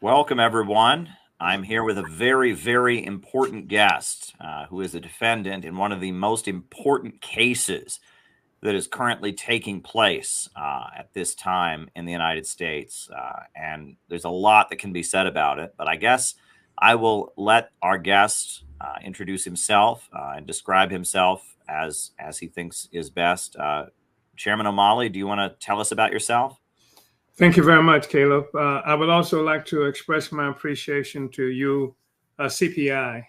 Welcome, everyone. I'm here with a very, very important guest who is a defendant in one of the most important cases that is currently taking place at this time in the United States. And there's a lot that can be said about it, but I guess I will let our guest introduce himself and describe himself as he thinks is best. Chairman Omali, do you want to tell us about yourself? Thank you very much, Caleb. I would also like to express my appreciation to you, CPI,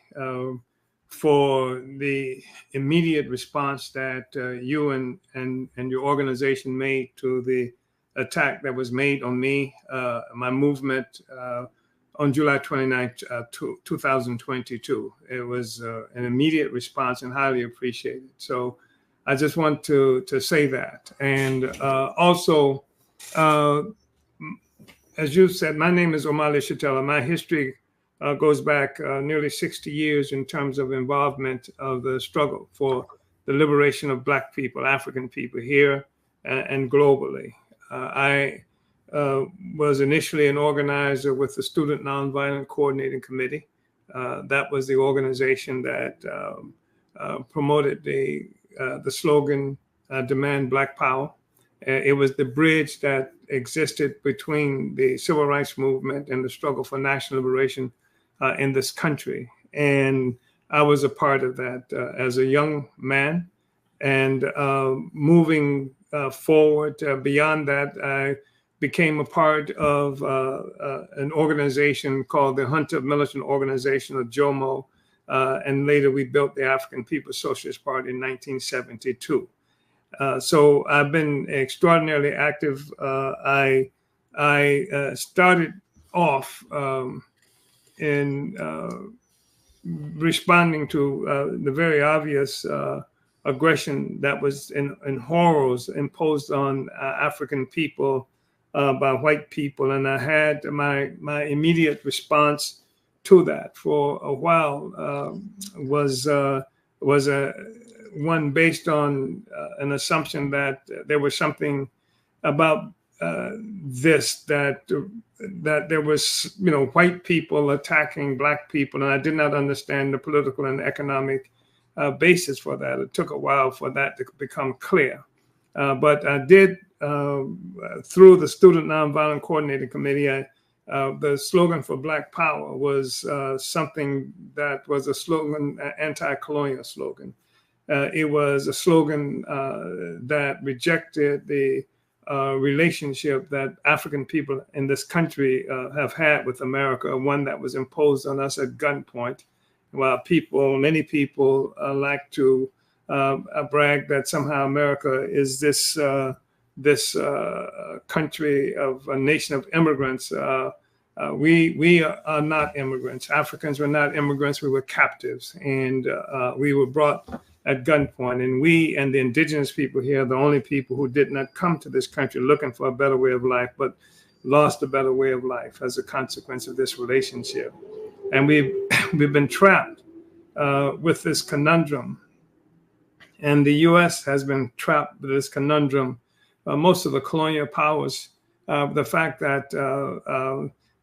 for the immediate response that you and your organization made to the attack that was made on me, my movement, on July 29th, 2022. It was an immediate response and highly appreciated. So I just want to say that. And also, as you said, my name is Omali Yeshitela. My history goes back nearly 60 years in terms of involvement of the struggle for the liberation of Black people, African people here and globally. I was initially an organizer with the Student Nonviolent Coordinating Committee. That was the organization that promoted the slogan, Demand Black Power. It was the bridge that existed between the civil rights movement and the struggle for national liberation in this country. And I was a part of that as a young man. And moving forward beyond that, I became a part of an organization called the Hunter Militant Organization, or JOMO. And later we built the African People's Socialist Party in 1972. So I've been extraordinarily active. I started off in responding to the very obvious aggression that was in horrors imposed on African people by white people, and I had my immediate response to that for a while was one based on an assumption that there was something about this that there was, white people attacking Black people, and I did not understand the political and economic basis for that. It took a while for that to become clear, but I did through the Student Nonviolent Coordinating Committee. The slogan for Black Power was something that was a slogan, anti-colonial slogan. It was a slogan that rejected the relationship that African people in this country have had with America, one that was imposed on us at gunpoint. While many people like to brag that somehow America is this country of a nation of immigrants. We are not immigrants. Africans were not immigrants. We were captives, and we were brought at gunpoint. And we and the indigenous people here are the only people who did not come to this country looking for a better way of life, but lost a better way of life as a consequence of this relationship. And we've been trapped with this conundrum. And the U.S. has been trapped with this conundrum. Most of the colonial powers, the fact that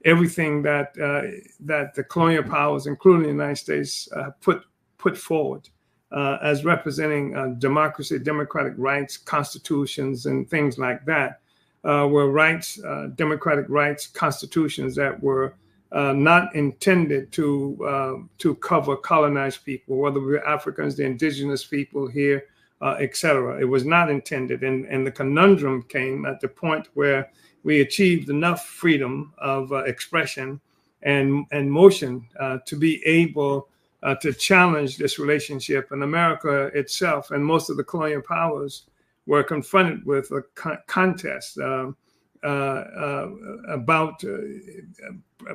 everything that the colonial powers, including the United States, put forward as representing democracy, democratic rights, constitutions, and things like that, were rights, democratic rights, constitutions that were not intended to cover colonized people, whether we're Africans, the indigenous people here, etc. It was not intended. And the conundrum came at the point where we achieved enough freedom of expression and motion to be able to challenge this relationship. And America itself and most of the colonial powers were confronted with a contest about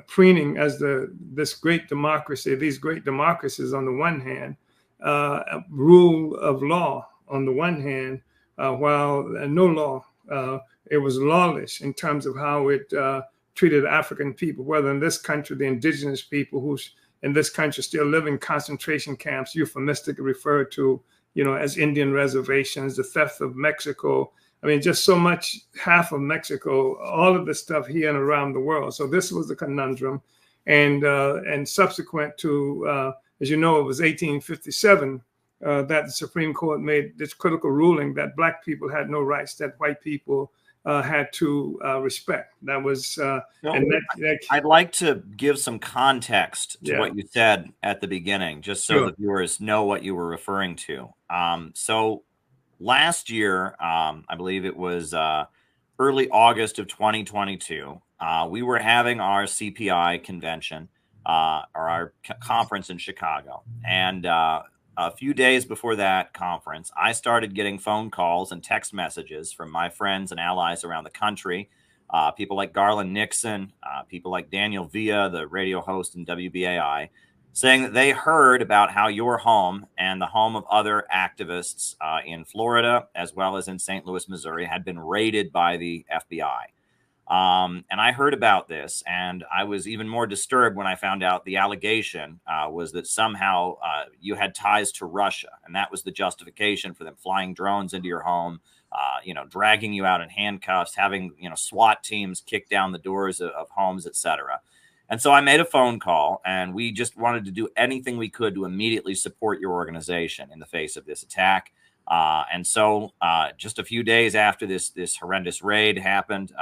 preening as this great democracy, these great democracies on the one hand, rule of law on the one hand, while no law, it was lawless in terms of how it treated African people, whether in this country, the indigenous people who in this country still live in concentration camps, euphemistically referred to, as Indian reservations, the theft of Mexico, I mean, just so much, half of Mexico, all of the stuff here and around the world. So this was the conundrum. And subsequent to, as you know, it was 1857 that the Supreme Court made this critical ruling that Black people had no rights, that white people had to respect. That was, I'd like to give some context to what you said at the beginning, just so the viewers know what you were referring to. So last year, I believe it was early August of 2022, we were having our CPI convention, or our conference in Chicago. And a few days before that conference, I started getting phone calls and text messages from my friends and allies around the country, people like Garland Nixon, people like Daniel Villa, the radio host in WBAI, saying that they heard about how your home and the home of other activists in Florida, as well as in St. Louis, Missouri, had been raided by the FBI. And I heard about this, and I was even more disturbed when I found out the allegation was that somehow you had ties to Russia, and that was the justification for them flying drones into your home, dragging you out in handcuffs, having SWAT teams kick down the doors of homes, etc. And so I made a phone call, and we just wanted to do anything we could to immediately support your organization in the face of this attack. And so just a few days after this horrendous raid happened,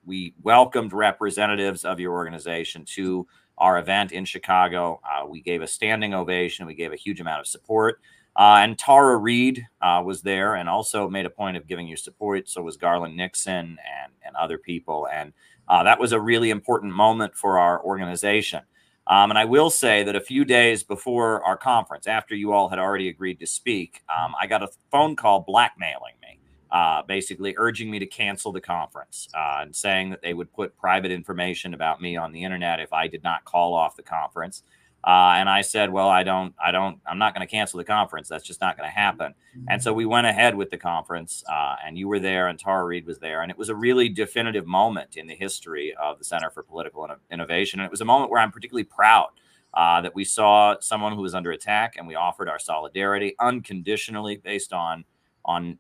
we welcomed representatives of your organization to our event in Chicago. We gave a standing ovation. We gave a huge amount of support. And Tara Reid was there and also made a point of giving you support. So was Garland Nixon and other people. And that was a really important moment for our organization. And I will say that a few days before our conference, after you all had already agreed to speak, I got a phone call blackmailing me, basically urging me to cancel the conference and saying that they would put private information about me on the internet if I did not call off the conference. And I said, well, I'm not going to cancel the conference. That's just not going to happen. And so we went ahead with the conference, and you were there and Tara Reid was there. And it was a really definitive moment in the history of the Center for Political Innovation. And it was a moment where I'm particularly proud that we saw someone who was under attack, and we offered our solidarity unconditionally based on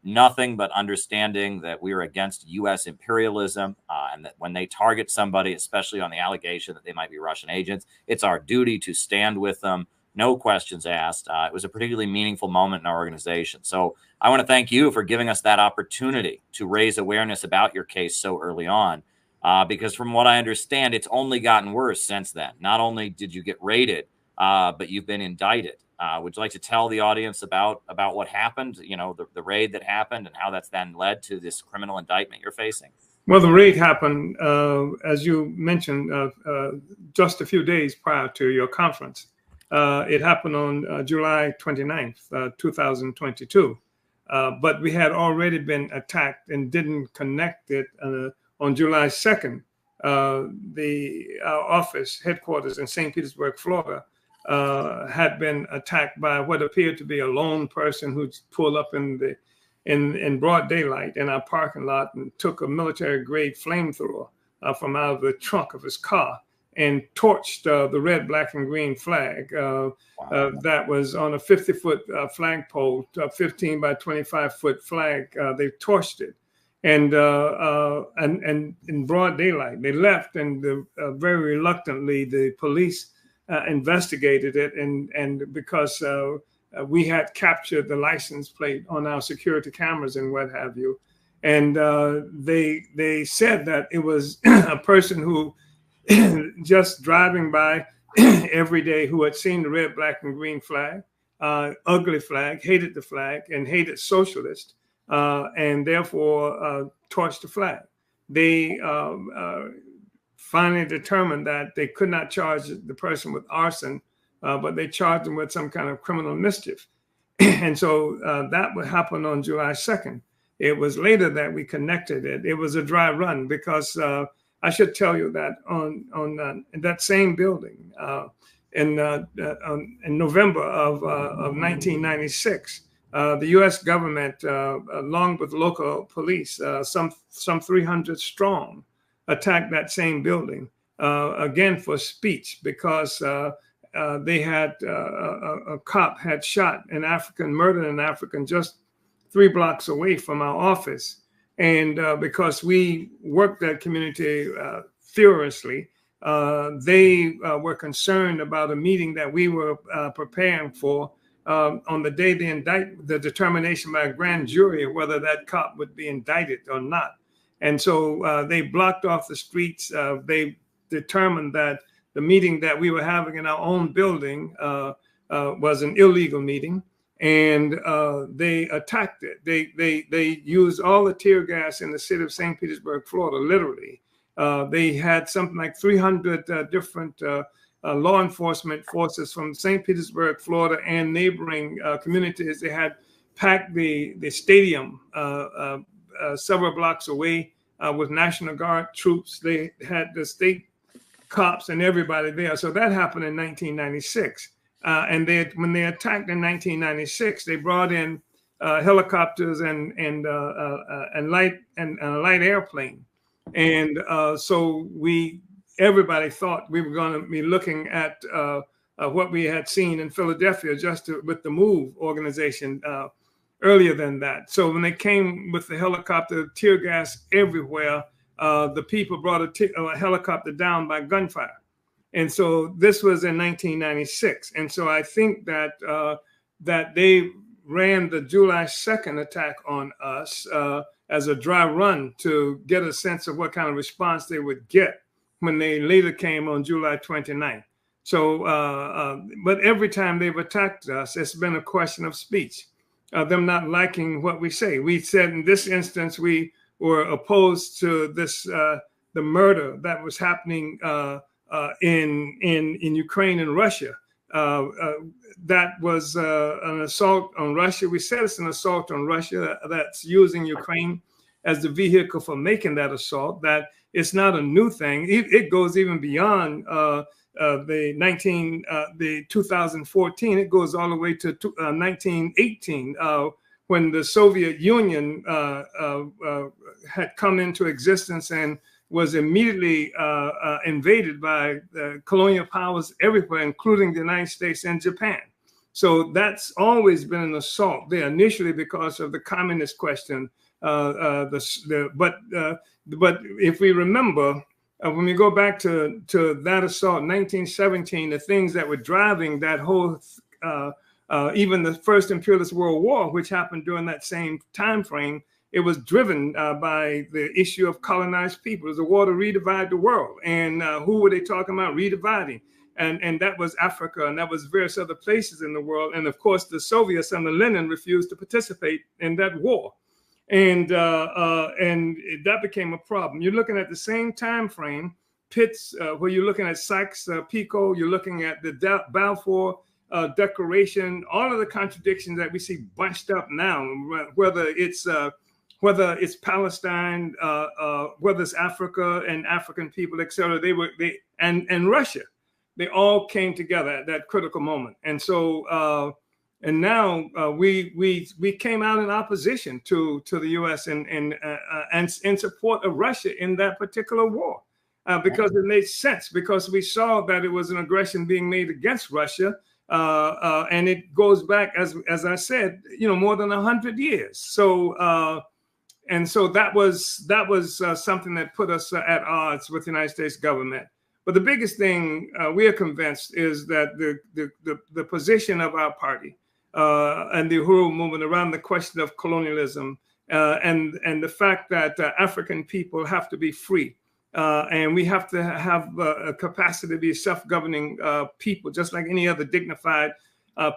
nothing but understanding that we are against U.S. imperialism, and that when they target somebody, especially on the allegation that they might be Russian agents, it's our duty to stand with them, no questions asked. It was a particularly meaningful moment in our organization. So I want to thank you for giving us that opportunity to raise awareness about your case so early on, because from what I understand, it's only gotten worse since then. Not only did you get raided, but you've been indicted. Would you like to tell the audience about what happened, the raid that happened and how that's then led to this criminal indictment you're facing? Well, the raid happened, as you mentioned, just a few days prior to your conference. It happened on July 29th, 2022. But we had already been attacked and didn't connect it on July 2nd. Our office headquarters in St. Petersburg, Florida, had been attacked by what appeared to be a lone person who pulled up in broad daylight in our parking lot and took a military-grade flamethrower from out of the trunk of his car and torched the red, black, and green flag that was on a 50-foot flagpole, 15 by 25-foot flag. They torched it, and in broad daylight. They left, and very reluctantly, the police investigated it, and because we had captured the license plate on our security cameras and what have you, and they said that it was a person who just driving by every day who had seen the red, black, and green flag, ugly flag, hated the flag, and hated Socialist, and therefore torched the flag. They finally determined that they could not charge the person with arson, but they charged him with some kind of criminal mischief. And so that would happen on July 2nd. It was later that we connected it. It was a dry run because I should tell you that on in that same building in November of 1996, the U.S. government, along with local police, some 300 strong, attacked that same building again for speech because they had a cop had shot an African, murdered an African just 3 blocks away from our office. And because we worked that community furiously, they were concerned about a meeting that we were preparing for on the day the determination by a grand jury of whether that cop would be indicted or not. And so they blocked off the streets. They determined that the meeting that we were having in our own building was an illegal meeting, and they attacked it. They used all the tear gas in the city of St. Petersburg, Florida, literally. They had something like 300 different law enforcement forces from St. Petersburg, Florida, and neighboring communities. They had packed the stadium several blocks away with National Guard troops. They had the state cops and everybody there. So that happened in 1996. And when they attacked in 1996, they brought in helicopters and a light airplane. And so everybody thought we were going to be looking at what we had seen in Philadelphia with the MOVE organization earlier than that. So when they came with the helicopter, tear gas everywhere, the people brought a helicopter down by gunfire. And so this was in 1996. And so I think that that they ran the July 2nd attack on us as a dry run to get a sense of what kind of response they would get when they later came on July 29th. So, but every time they've attacked us, it's been a question of speech, them not liking what we say. We said in this instance, we were opposed to this, the murder that was happening in Ukraine and Russia. That was an assault on Russia. We said it's an assault on Russia that's using Ukraine as the vehicle for making that assault. That it's not a new thing. It goes even beyond the 2014. It goes all the way to 1918 when the Soviet Union had come into existence and was immediately invaded by colonial powers everywhere, including the United States and Japan. So that's always been an assault there, initially because of the communist question. But if we remember, when we go back to that assault, 1917, the things that were driving that whole, even the First Imperialist World War, which happened during that same time frame, it was driven by the issue of colonized people. It was a war to redivide the world. And who were they talking about redividing? And that was Africa, and that was various other places in the world. And of course, the Soviets under Lenin refused to participate in that war. And that became a problem. You're looking at the same time frame, Pitts, where you're looking at Sykes-Picot, you're looking at the Balfour Declaration, all of the contradictions that we see bunched up now, whether it's Palestine, whether it's Africa and African people, et cetera, and Russia, they all came together at that critical moment. And so, and now we came out in opposition to the U.S. and in support of Russia in that particular war, because it made sense, because we saw that it was an aggression being made against Russia, and it goes back, as I said, more than 100 years. So. And so that was something that put us at odds with the United States government. But the biggest thing we are convinced is that the position of our party and the Uhuru movement around the question of colonialism and the fact that African people have to be free and we have to have a capacity to be self-governing people, just like any other dignified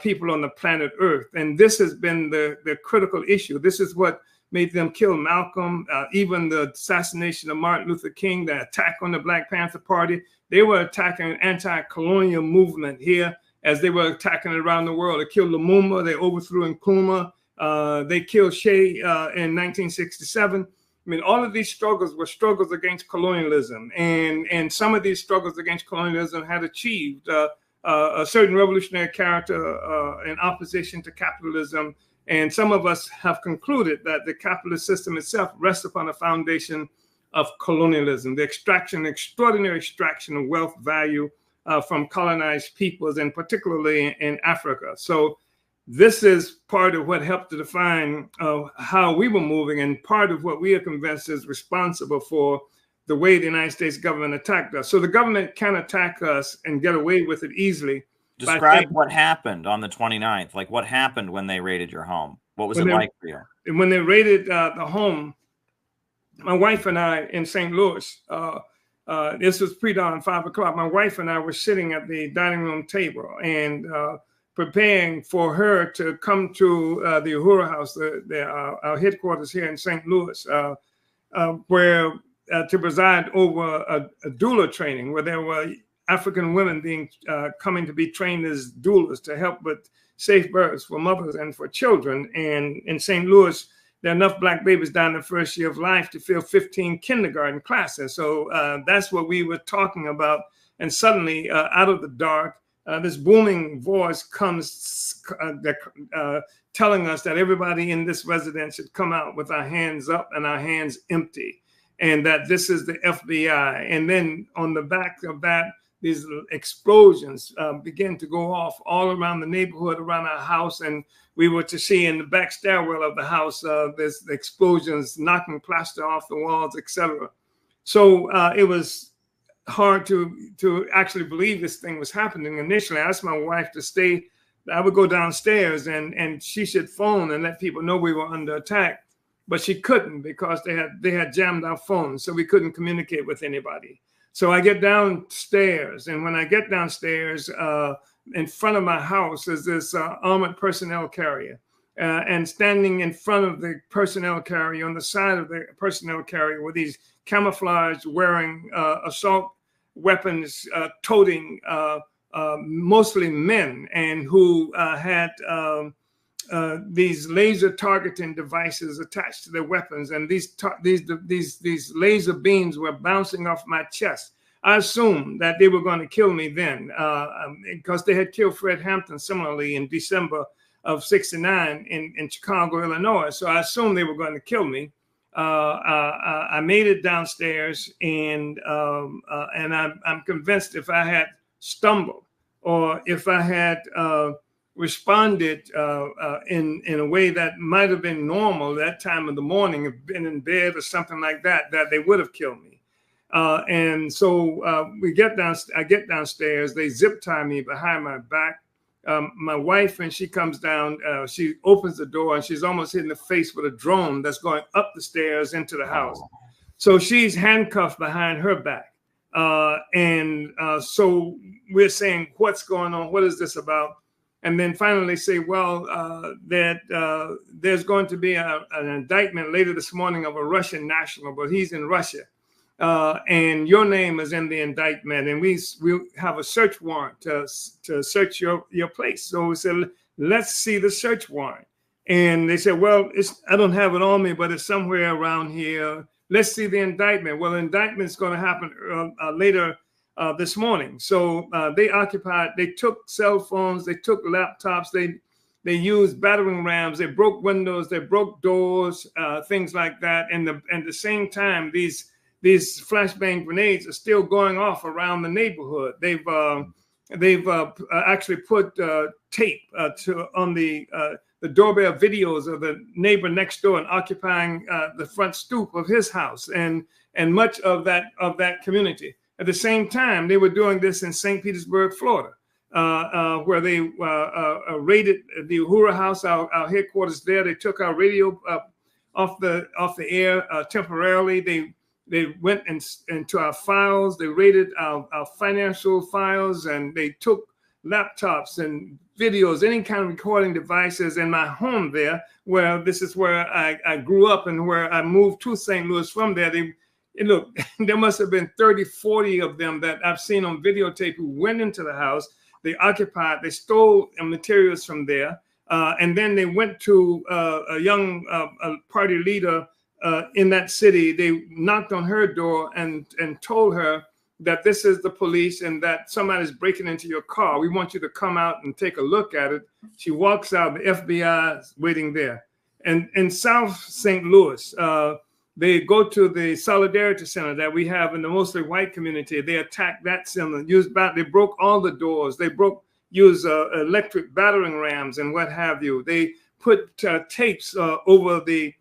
people on the planet Earth. And this has been the critical issue. This is what made them kill Malcolm, even the assassination of Martin Luther King, the attack on the Black Panther Party. They were attacking an anti-colonial movement here as they were attacking it around the world. They killed Lumumba, they overthrew Nkrumah, they killed Shea in 1967. I mean, all of these struggles were struggles against colonialism. And some of these struggles against colonialism had achieved a certain revolutionary character in opposition to capitalism. And some of us have concluded that the capitalist system itself rests upon a foundation of colonialism, the extraordinary extraction of wealth value from colonized peoples, and particularly in Africa. So this is part of what helped to define how we were moving, and part of what we are convinced is responsible for the way the United States government attacked us. So the government can attack us and get away with it easily. Describe what happened on the 29th. Like, what happened when they raided your home? What was it like for you? When they raided the home, my wife and I in St. Louis, this was pre-dawn, 5 o'clock. My wife and I were sitting at the dining room table and preparing for her to come to the Uhuru House, our headquarters here in St. Louis, where to preside over a doula training, where there were African women being coming to be trained as doulas to help with safe births for mothers and for children. And in St. Louis, there are enough Black babies down the first year of life to fill 15 kindergarten classes. So that's what we were talking about. And suddenly, out of the dark, this booming voice comes telling us that everybody in this residence should come out with our hands up and our hands empty, and that this is the FBI. And then on the back of that, these explosions began to go off all around the neighborhood, around our house. And we were to see in the back stairwell of the house, there's explosions knocking plaster off the walls, etc. So it was hard to actually believe this thing was happening. Initially, I asked my wife to stay. I would go downstairs and she should phone and let people know we were under attack. But she couldn't because they had jammed our phones, so we couldn't communicate with anybody. So I get downstairs, and when I get downstairs, in front of my house is this armored personnel carrier. And standing in front of the personnel carrier, on the side of the personnel carrier, were these camouflage wearing assault weapons, toting mostly men, and who had these laser targeting devices attached to their weapons, and these laser beams were bouncing off my chest. I assumed that they were going to kill me then, because they had killed Fred Hampton similarly in December of '69 in Chicago, Illinois. So I assumed they were going to kill me. I made it downstairs, and I'm convinced if I had stumbled or if I had responded in a way that might have been normal that time of the morning, have been in bed or something like that, that they would have killed me. And so I get downstairs, they zip tie me behind my back. My wife, when she comes down, she opens the door and she's almost hitting the face with a drone that's going up the stairs into the house. So she's handcuffed behind her back. So we're saying, what's going on? What is this about? And then finally they say, well, that there's going to be an indictment later this morning of a Russian national, but he's in Russia. And your name is in the indictment, and we have a search warrant to search your place. So we said, let's see the search warrant. And they said, well, I don't have it on me, but it's somewhere around here. Let's see the indictment. Well, the indictment is going to happen later this morning. So they took cell phones, they took laptops, they used battering rams, they broke windows, they broke doors, things like that. And at the same time, these flashbang grenades are still going off around the neighborhood. They've actually put tape on the doorbell videos of the neighbor next door and occupying the front stoop of his house and much of that community. At the same time, they were doing this in St. Petersburg, Florida, where they raided the Uhuru House, our headquarters there. They took our radio off the air temporarily. They went into our files. They raided our financial files, and they took laptops and videos, any kind of recording devices in my home there, where this is where I grew up and where I moved to St. Louis from there. Look, there must have been 30, 40 of them that I've seen on videotape who went into the house. They occupied, they stole materials from there. And then they went to a young party leader in that city. They knocked on her door and told her that this is the police and that somebody's breaking into your car. We want you to come out and take a look at it. She walks out, the FBI is waiting there. And in South St. Louis, they go to the Solidarity Center that we have in the mostly white community. They attacked that center, they broke all the doors. They broke use electric battering rams and what have you. They put tapes over the.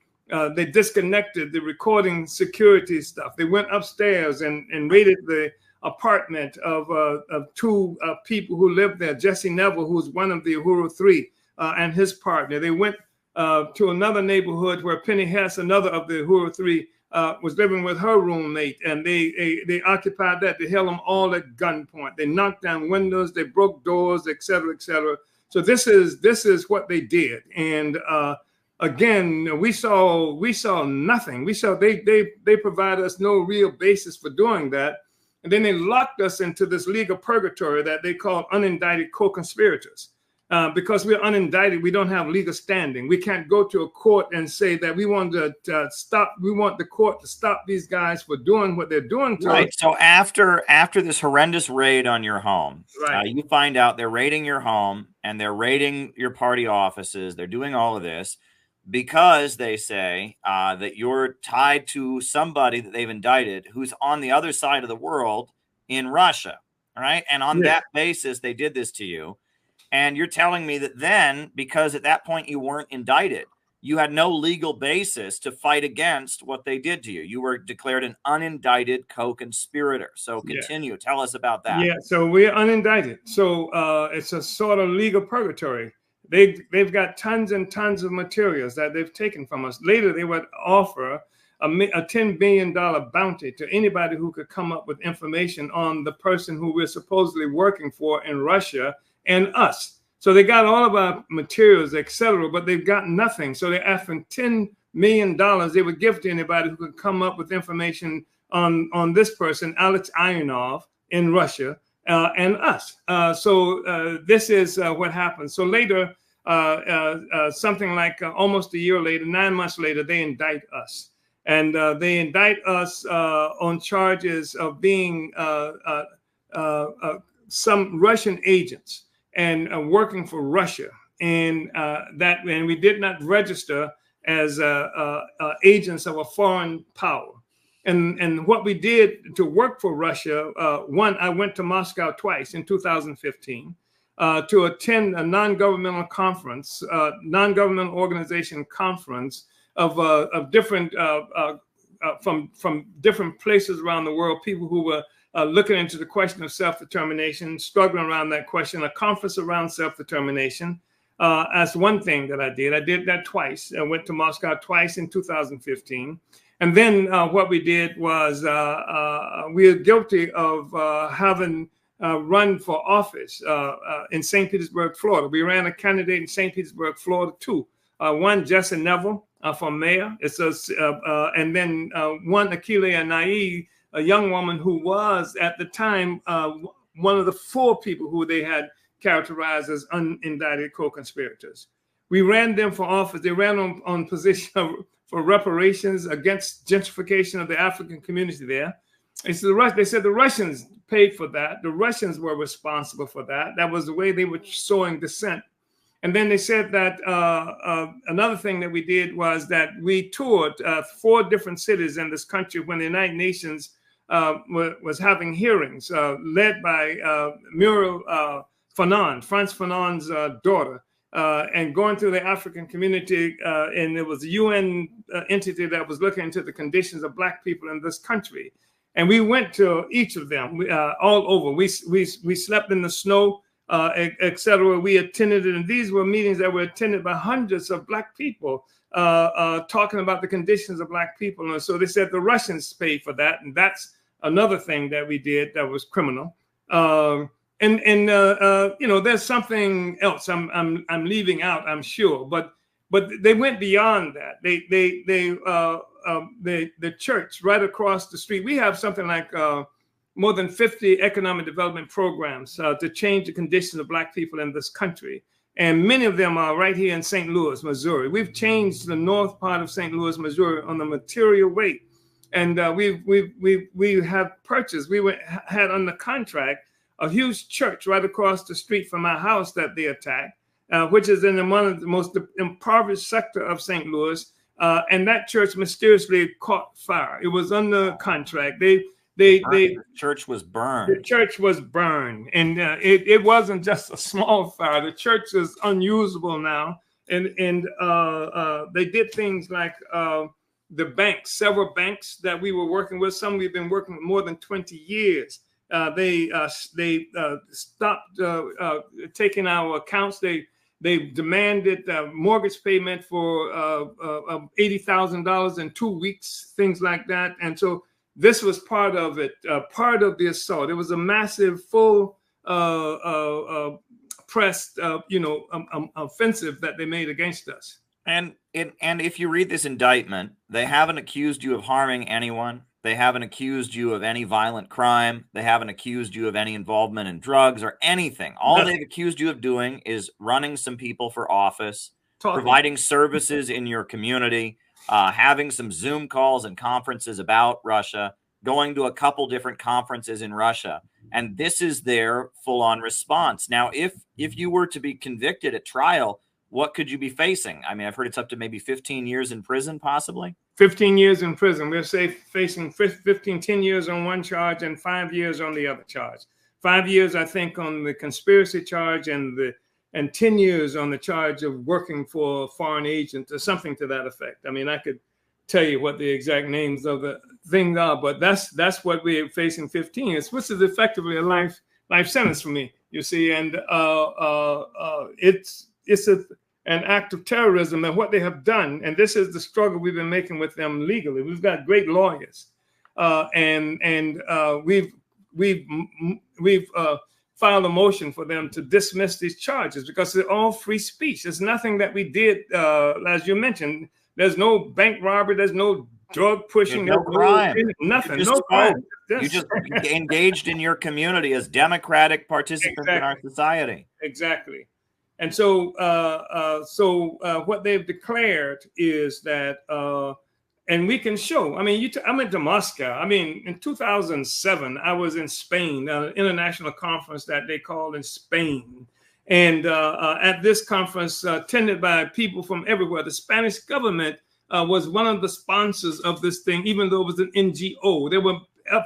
They disconnected the recording security stuff. They went upstairs and raided the apartment of two people who lived there. Jesse Neville, who's one of the Uhuru Three, and his partner. They went to another neighborhood where Penny Hess, another of the Uhuru Three, was living with her roommate, and they occupied that. They held them all at gunpoint. They knocked down windows, they broke doors, etc., etc. So this is what they did, and again, we saw nothing. We saw they provided us no real basis for doing that, and then they locked us into this legal purgatory that they call unindicted co-conspirators. Because we're unindicted, we don't have legal standing. We can't go to a court and say that we want to stop. We want the court to stop these guys for doing what they're doing to us. So after this horrendous raid on your home, right. You find out they're raiding your home and they're raiding your party offices. They're doing all of this because they say that you're tied to somebody that they've indicted who's on the other side of the world in Russia, right? And on that basis, they did this to you. And you're telling me that then, because at that point you weren't indicted, you had no legal basis to fight against what they did to you. You were declared an unindicted co-conspirator. So continue. Tell us about that. Yeah, so we're unindicted. So it's a sort of legal purgatory. They've got tons and tons of materials that they've taken from us. Later, they would offer a $10 billion bounty to anybody who could come up with information on the person who we're supposedly working for in Russia and us. So they got all of our materials, etc., but they've got nothing. So they're asking $10 million they would give to anybody who could come up with information on this person, Alex Ionov, in Russia, and us. So this is what happened. So later, something like almost a year later, 9 months later, they indict us. And they indict us on charges of being some Russian agents and working for Russia. And we did not register as agents of a foreign power. And what we did to work for Russia, one, I went to Moscow twice in 2015 to attend a non-governmental conference, non-governmental organization conference of different, from different places around the world, people who were looking into the question of self-determination, struggling around that question, a conference around self-determination. That's one thing that I did. I did that twice. I went to Moscow twice in 2015. And then what we did was we were guilty of having run for office in St. Petersburg, Florida. We ran a candidate in St. Petersburg, Florida, too. One, Jesse Neville for mayor. And then one, Akile Anai, a young woman who was at the time one of the 4 people who they had characterized as unindicted co-conspirators. We ran them for office. They ran on position for reparations against gentrification of the African community there. They said the Russians paid for that. The Russians were responsible for that. That was the way they were sowing dissent. And then they said that another thing that we did was that we toured 4 different cities in this country when the United Nations was having hearings led by Muriel Fanon, Frantz Fanon's daughter, and going through the African community. And it was a UN entity that was looking into the conditions of Black people in this country. And we went to each of them all over. We slept in the snow, etc. We attended it. And these were meetings that were attended by hundreds of Black people talking about the conditions of Black people. And so they said the Russians paid for that. And that's another thing that we did that was criminal. You know, there's something else I'm leaving out, I'm sure, but they went beyond that. The church right across the street, we have something like more than 50 economic development programs to change the conditions of Black people in this country. And many of them are right here in St. Louis, Missouri. We've changed the north part of St. Louis, Missouri on the material way. And we have purchased, had under contract a huge church right across the street from our house that they attacked, which is in one of the most impoverished sector of St. Louis. And that church mysteriously caught fire. It was under contract. The church was burned. The church was burned. burned. And it wasn't just a small fire. The church is unusable now. And they did things like the banks, several banks that we were working with. Some we've been working with more than 20 years. They stopped taking our accounts. They demanded mortgage payment for $80,000 in 2 weeks, things like that. And so this was part of it, part of the assault. It was a massive, full pressed, offensive that they made against us. And if you read this indictment, they haven't accused you of harming anyone. They haven't accused you of any violent crime. They haven't accused you of any involvement in drugs or anything. All they've accused you of doing is running some people for office, providing services in your community, having some Zoom calls and conferences about Russia, going to a couple different conferences in Russia. And this is their full-on response. Now, if you were to be convicted at trial, what could you be facing? I mean, I've heard it's up to maybe 15 years in prison, possibly. 15 years in prison. We're facing 10 years on one charge and 5 years on the other charge. 5 years, I think, on the conspiracy charge and 10 years on the charge of working for a foreign agent or something to that effect. I mean, I could tell you what the exact names of the things are, but that's what we're facing 15 years, which is effectively a life sentence for me, you see. And it's an act of terrorism and what they have done. And this is the struggle we've been making with them legally. We've got great lawyers, and we've filed a motion for them to dismiss these charges because they're all free speech. There's nothing that we did, as you mentioned. There's no bank robbery. There's no drug pushing. There's no crime. Nothing. No crime. You just engaged in your community as democratic participants in our society. Exactly. And so what they've declared is that, and we can show, I mean, I went to Moscow. I mean, in 2007, I was in Spain, an international conference that they called in Spain. And at this conference, attended by people from everywhere, the Spanish government was one of the sponsors of this thing, even though it was an NGO. There were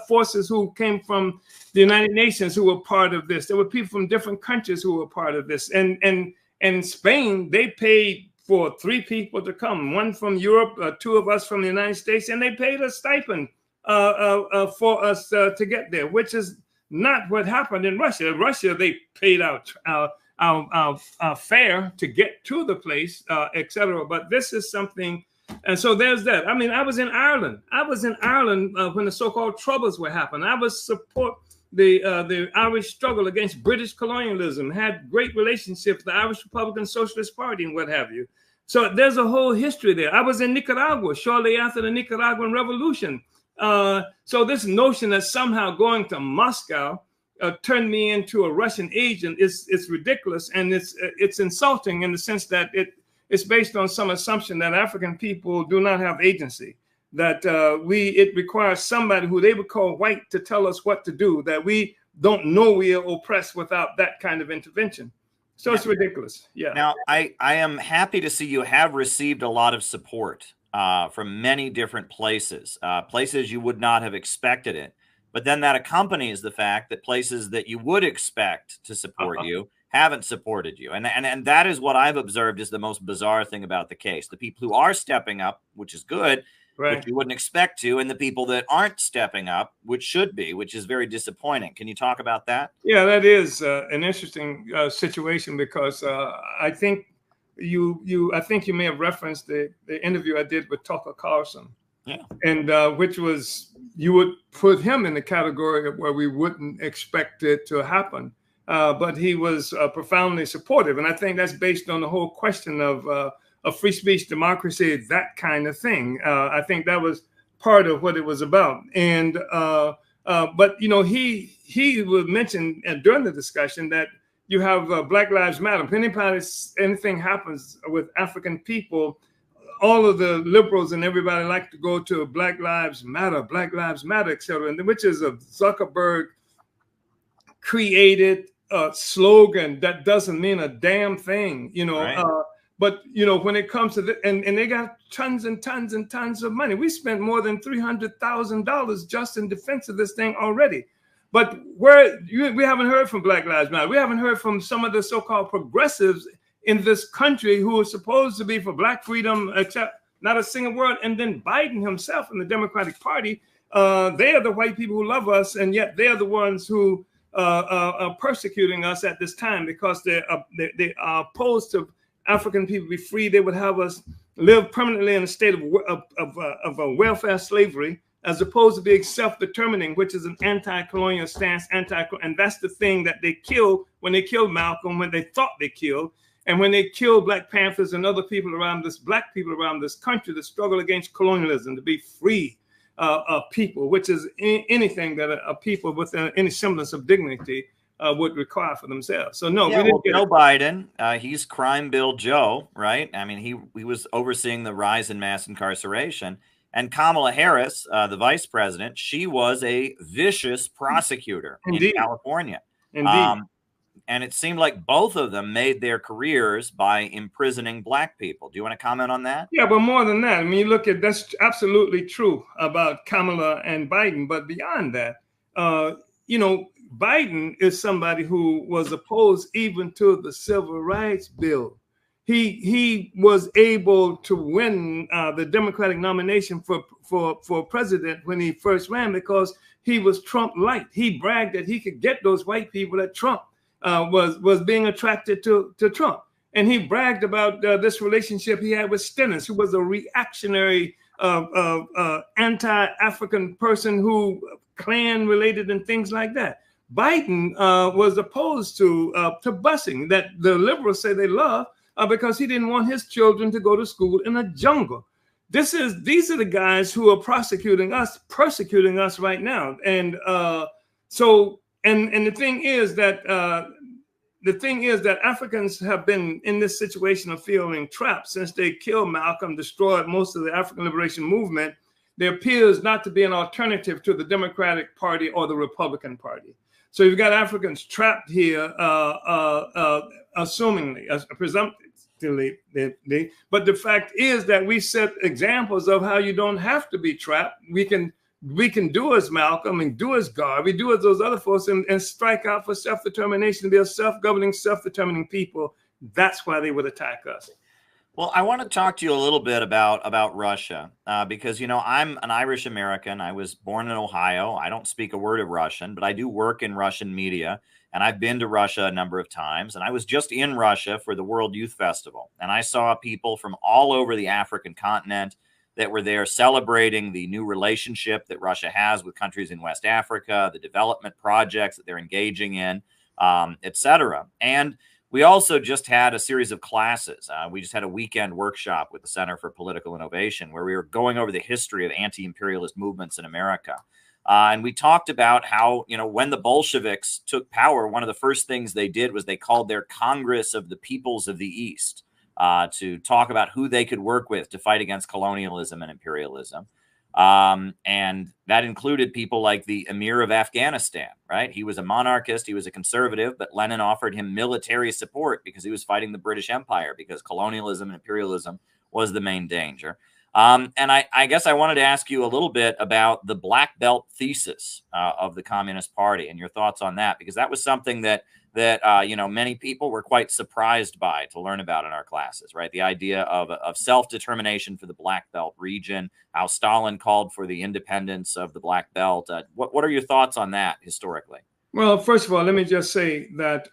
forces who came from the United Nations who were part of this. There were people from different countries who were part of this. And in Spain, they paid for 3 people to come, 1 from Europe, 2 of us from the United States, and they paid a stipend for us to get there, which is not what happened in Russia. In Russia, they paid out our fare to get to the place, etc. But this is something. And so there's that. I mean, I was in Ireland. When the so-called Troubles were happening. I was support the Irish struggle against British colonialism, had great relationships with the Irish Republican Socialist Party and what have you. So there's a whole history there. I was in Nicaragua shortly after the Nicaraguan Revolution. So this notion that somehow going to Moscow turned me into a Russian agent it's ridiculous, and it's insulting in the sense that it's based on some assumption that African people do not have agency, that it requires somebody who they would call white to tell us what to do, that we don't know we are oppressed without that kind of intervention. So it's ridiculous. Yeah. Now, I am happy to see you have received a lot of support from many different places, places you would not have expected it. But then that accompanies the fact that places that you would expect to support you haven't supported you. And that is what I've observed is the most bizarre thing about the case. The people who are stepping up, which is good, right, which you wouldn't expect to, and the people that aren't stepping up, which should be, which is very disappointing. Can you talk about that? Yeah, that is an interesting situation because I think you may have referenced the interview I did with Tucker Carlson. Yeah. And which was, you would put him in the category where we wouldn't expect it to happen. But he was profoundly supportive. And I think that's based on the whole question of free speech, democracy, that kind of thing. I think that was part of what it was about. And but, you know, he would mention during the discussion that you have Black Lives Matter. If anything happens with African people, all of the liberals and everybody like to go to Black Lives Matter, et cetera, and which is a Zuckerberg created slogan that doesn't mean a damn thing, you know. Right. But, you know, when it comes to and they got tons and tons and tons of money. We spent more than $300,000 just in defense of this thing already. But we haven't heard from Black Lives Matter. We haven't heard from some of the so-called progressives in this country who are supposed to be for Black freedom, except not a single word. And then Biden himself and the Democratic Party, they are the white people who love us, and yet they are the ones who are persecuting us at this time because they are opposed to African people be free. They would have us live permanently in a state of welfare slavery, as opposed to being self-determining, which is an anti-colonial stance, and that's the thing that they killed when they killed Malcolm, when they thought they killed, and when they killed Black Panthers and other people around this, Black people around this country, the struggle against colonialism, to be free people, which is anything that a people with any semblance of dignity would require for themselves. So no, we didn't get Joe Biden, he's Crime Bill Joe, right? I mean, he was overseeing the rise in mass incarceration. And Kamala Harris, the vice president, she was a vicious prosecutor in California. Indeed. And it seemed like both of them made their careers by imprisoning Black people. Do you want to comment on that? Yeah, but more than that, I mean, you look at, that's absolutely true about Kamala and Biden. But beyond that, Biden is somebody who was opposed even to the Civil Rights Bill. He was able to win the Democratic nomination for president when he first ran because he was Trump light. He bragged that he could get those white people that Trump was being attracted to Trump. And he bragged about this relationship he had with Stennis, who was a reactionary, anti-African person who Klan related and things like that. Biden was opposed to busing that the liberals say they love because he didn't want his children to go to school in a jungle. These are the guys who are persecuting us right now. And so the thing is that Africans have been in this situation of feeling trapped since they killed Malcolm, destroyed most of the African liberation movement. There appears not to be an alternative to the Democratic Party or the Republican Party. So you've got Africans trapped here, assumingly, presumptively. But the fact is that we set examples of how you don't have to be trapped. We can do as Malcolm and do as Garvey, do as those other folks, and strike out for self-determination, to be a self-governing, self-determining people. That's why they would attack us. Well, I want to talk to you a little bit about Russia, because, I'm an Irish American. I was born in Ohio. I don't speak a word of Russian, but I do work in Russian media, and I've been to Russia a number of times. And I was just in Russia for the World Youth Festival, and I saw people from all over the African continent that were there celebrating the new relationship that Russia has with countries in West Africa, the development projects that they're engaging in, et cetera. And we also just had a series of classes. We just had a weekend workshop with the Center for Political Innovation where we were going over the history of anti-imperialist movements in America. And we talked about how, when the Bolsheviks took power, one of the first things they did was they called their Congress of the Peoples of the East to talk about who they could work with to fight against colonialism and imperialism. And that included people like the Emir of Afghanistan, right? He was a monarchist, he was a conservative, but Lenin offered him military support because he was fighting the British Empire, because colonialism and imperialism was the main danger. And I guess I wanted to ask you a little bit about the Black Belt thesis of the Communist Party and your thoughts on that, because that was something that many people were quite surprised by to learn about in our classes, right? The idea of self-determination for the Black Belt region, how Stalin called for the independence of the Black Belt. What are your thoughts on that historically? Well, first of all, let me just say that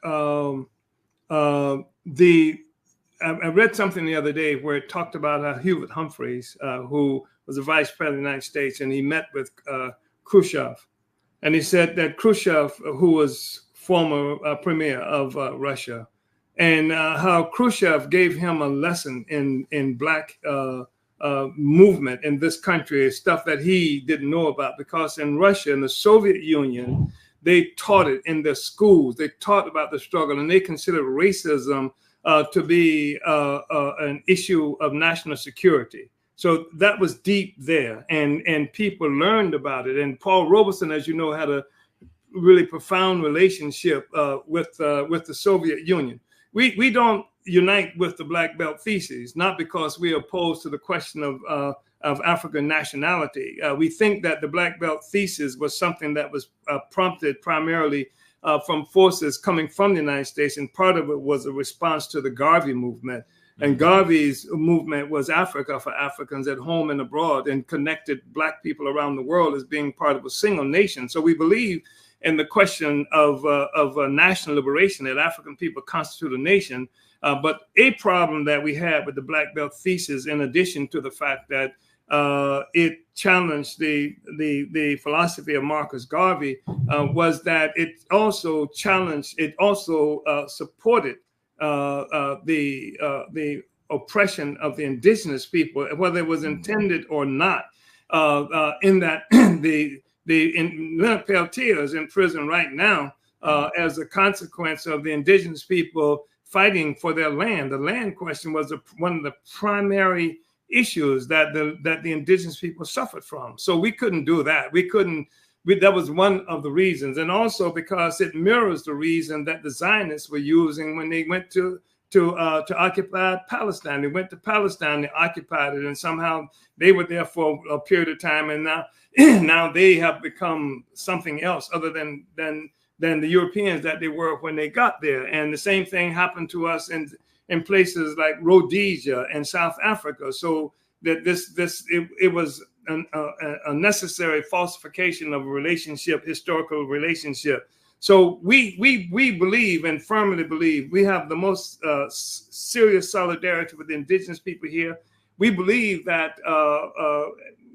I read something the other day where it talked about Hubert Humphreys, who was the vice president of the United States, and he met with Khrushchev. And he said that Khrushchev, who was former premier of Russia, and how Khrushchev gave him a lesson in Black movement in this country, stuff that he didn't know about, because in Russia, in the Soviet Union, they taught it in their schools. They taught about the struggle, and they considered racism to be an issue of national security. So that was deep there, and people learned about it. And Paul Robeson, as you know, had a really profound relationship with the Soviet Union. We don't unite with the Black Belt thesis, not because we are opposed to the question of of African nationality. We think that the Black Belt thesis was something that was prompted primarily from forces coming from the United States, and part of it was a response to the Garvey movement. And Garvey's movement was Africa for Africans at home and abroad, and connected Black people around the world as being part of a single nation. So we believe in the question of national liberation, that African people constitute a nation. But a problem that we had with the Black Belt thesis, in addition to the fact that it challenged the philosophy of Marcus Garvey, was that it also supported the oppression of the indigenous people, whether it was intended or not. In that Leonard Peltier is in prison right now as a consequence of the indigenous people fighting for their land. The land question was one of the primary issues that the indigenous people suffered from. So we couldn't do that. That was one of the reasons, and also because it mirrors the reason that the Zionists were using when they went to occupy Palestine. They went to Palestine, they occupied it, and somehow they were there for a period of time, and now they have become something else other than the Europeans that they were when they got there. And the same thing happened to us in places like Rhodesia and South Africa. So that it was a necessary falsification of a relationship, historical relationship. So we believe, and firmly believe, we have the most serious solidarity with the indigenous people here. We believe that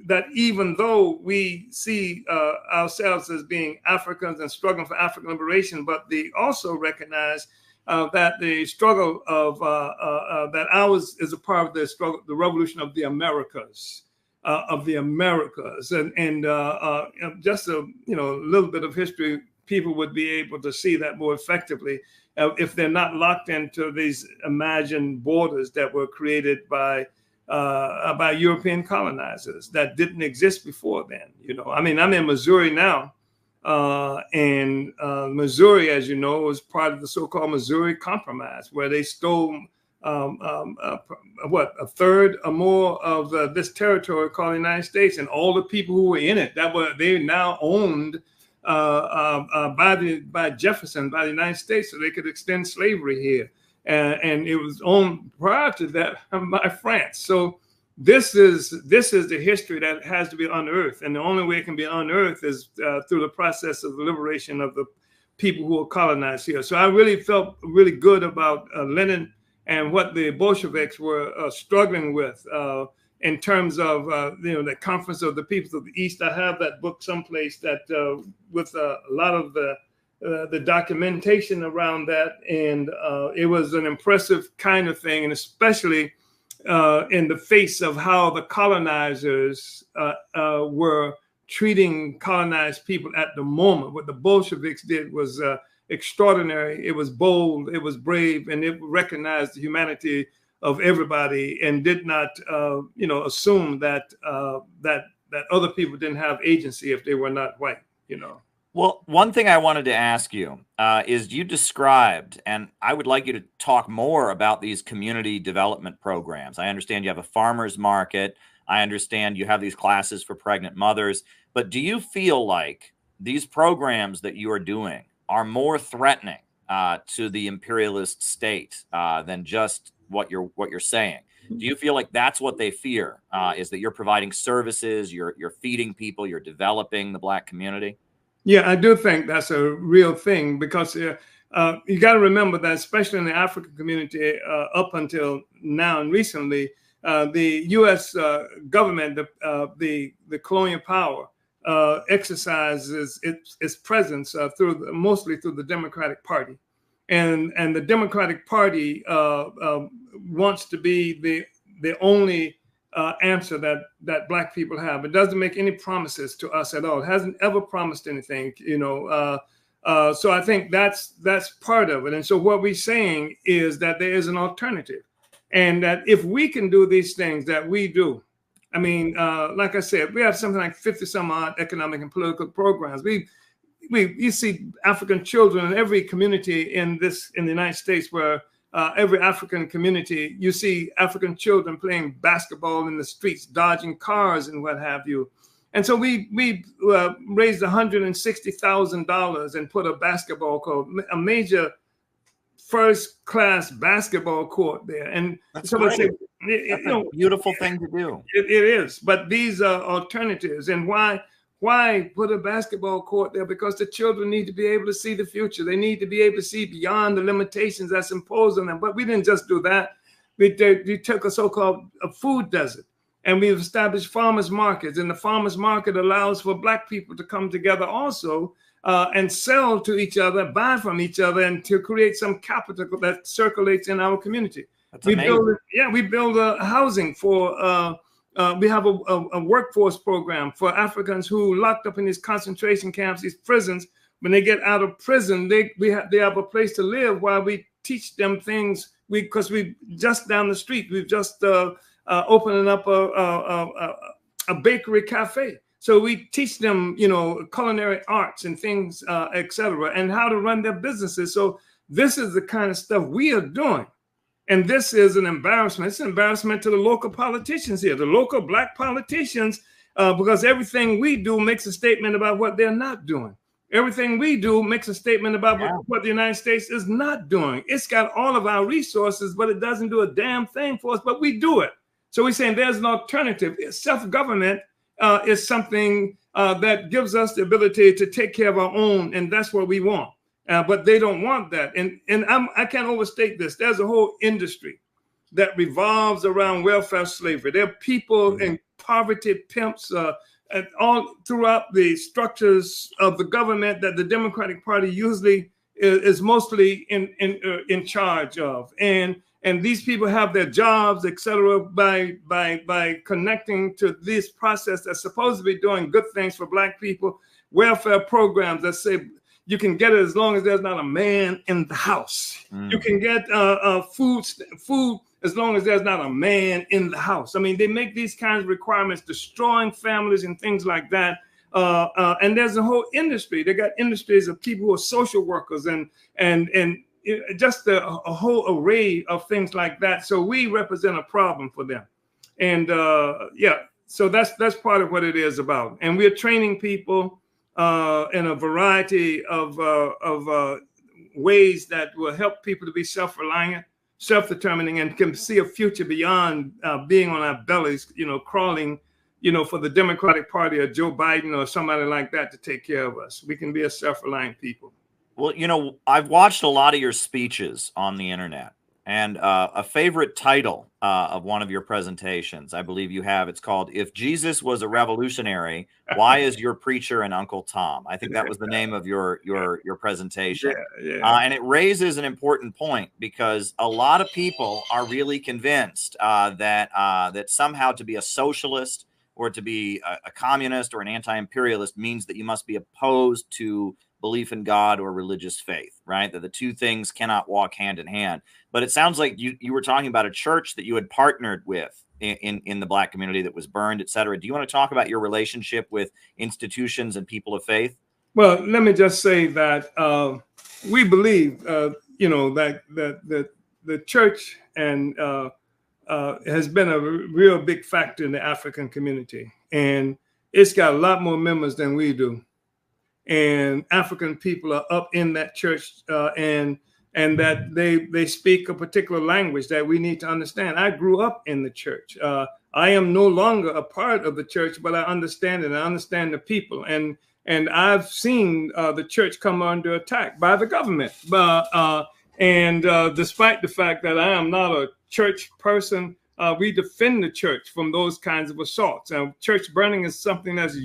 that even though we see ourselves as being Africans and struggling for African liberation, but they also recognize that the struggle of that ours is a part of the struggle, the revolution of the Americas. And just a little bit of history, people would be able to see that more effectively if they're not locked into these imagined borders that were created by European colonizers that didn't exist before then. I mean, I'm in Missouri now, and Missouri, as you know, was part of the so-called Missouri Compromise, where they stole a third or more of this territory called the United States, and all the people who were in it they now owned by Jefferson, by the United States, so they could extend slavery here, and it was owned prior to that by France. So this is the history that has to be unearthed, and the only way it can be unearthed is through the process of the liberation of the people who were colonized here. So I really felt really good about Lenin and what the Bolsheviks were struggling with in terms of the Conference of the Peoples of the East. I have that book someplace that with a lot of the documentation around that, and it was an impressive kind of thing, and especially in the face of how the colonizers were treating colonized people at the moment. What the Bolsheviks did was extraordinary. It was bold, it was brave, and it recognized the humanity of everybody, and did not assume that other people didn't have agency if they were not white. Well, one thing I wanted to ask you is you described, and I would like you to talk more about these community development programs. I understand you have a farmer's market. I understand you have these classes for pregnant mothers. But do you feel like these programs that you are doing are more threatening to the imperialist state than just what you're saying? Do you feel like that's what they fear, is that you're providing services, you're feeding people, you're developing the Black community? Yeah, I do think that's a real thing, because you got to remember that, especially in the African community, up until now and recently, the U.S. government, the colonial power, exercises its presence mostly through the Democratic Party, and the Democratic Party wants to be the only answer that Black people have. It doesn't make any promises to us at all. It hasn't ever promised anything, so I think that's part of it. And so what we're saying is that there is an alternative, and that if we can do these things that we do, I mean, like I said, we have something like 50 some odd economic and political programs. You see African children in every community in the United States where every African community, you see African children playing basketball in the streets, dodging cars and what have you. And so we raised $160,000 and put a basketball court, a major first class basketball court there. And that's so great. say, that's a beautiful thing to do. It is, but these are alternatives. And why put a basketball court there? Because the children need to be able to see the future. They need to be able to see beyond the limitations that's imposed on them. But we didn't just do that. We took a so-called food desert, and we've established farmers markets. And the farmers market allows for Black people to come together also and sell to each other, buy from each other, and to create some capital that circulates in our community. That's amazing. We build housing for. We have a workforce program for Africans who locked up in these concentration camps, these prisons. When they get out of prison, they have a place to live while we teach them things. Because we just down the street, we've just opening up a bakery cafe. So we teach them, culinary arts and things, etc., and how to run their businesses. So this is the kind of stuff we are doing. And this is an embarrassment. It's an embarrassment to the local politicians here, the local Black politicians, because everything we do makes a statement about what they're not doing. Everything we do makes a statement about what the United States is not doing. It's got all of our resources, but it doesn't do a damn thing for us, but we do it. So we're saying there's an alternative. Self-government is something that gives us the ability to take care of our own, and that's what we want. But they don't want that. And I can't overstate this. There's a whole industry that revolves around welfare slavery. There are people in poverty pimps all throughout the structures of the government that the Democratic Party usually is mostly in charge of. And these people have their jobs, etc., by connecting to this process that's supposed to be doing good things for Black people. Welfare programs that say you can get it as long as there's not a man in the house. You can get food as long as there's not a man in the house. I mean, they make these kinds of requirements, destroying families and things like that. And there's a whole industry. They got industries of people who are social workers and just a whole array of things like that. So we represent a problem for them. And so that's part of what it is about. And we're training people in a variety of ways that will help people to be self-reliant, self-determining, and can see a future beyond being on our bellies, crawling, for the Democratic Party or Joe Biden or somebody like that to take care of us. We can be a self-reliant people. Well, I've watched a lot of your speeches on the internet, and a favorite title of one of your presentations, I believe you have, it's called "If Jesus Was a Revolutionary, Why Is Your Preacher an Uncle Tom?" I think that was the name of your presentation. And it raises an important point, because a lot of people are really convinced that somehow to be a socialist or to be a communist or an anti-imperialist means that you must be opposed to belief in God or religious faith, right? That the two things cannot walk hand in hand. But it sounds like you were talking about a church that you had partnered with in the Black community that was burned, et cetera. Do you want to talk about your relationship with institutions and people of faith? Well, let me just say that we believe, that the church and has been a real big factor in the African community, and it's got a lot more members than we do. And African people are up in that church, and that they speak a particular language that we need to understand. I grew up in the church. I am no longer a part of the church, but I understand it. I understand the people, and I've seen the church come under attack by the government. And despite the fact that I am not a church person, we defend the church from those kinds of assaults. Church burning is something that's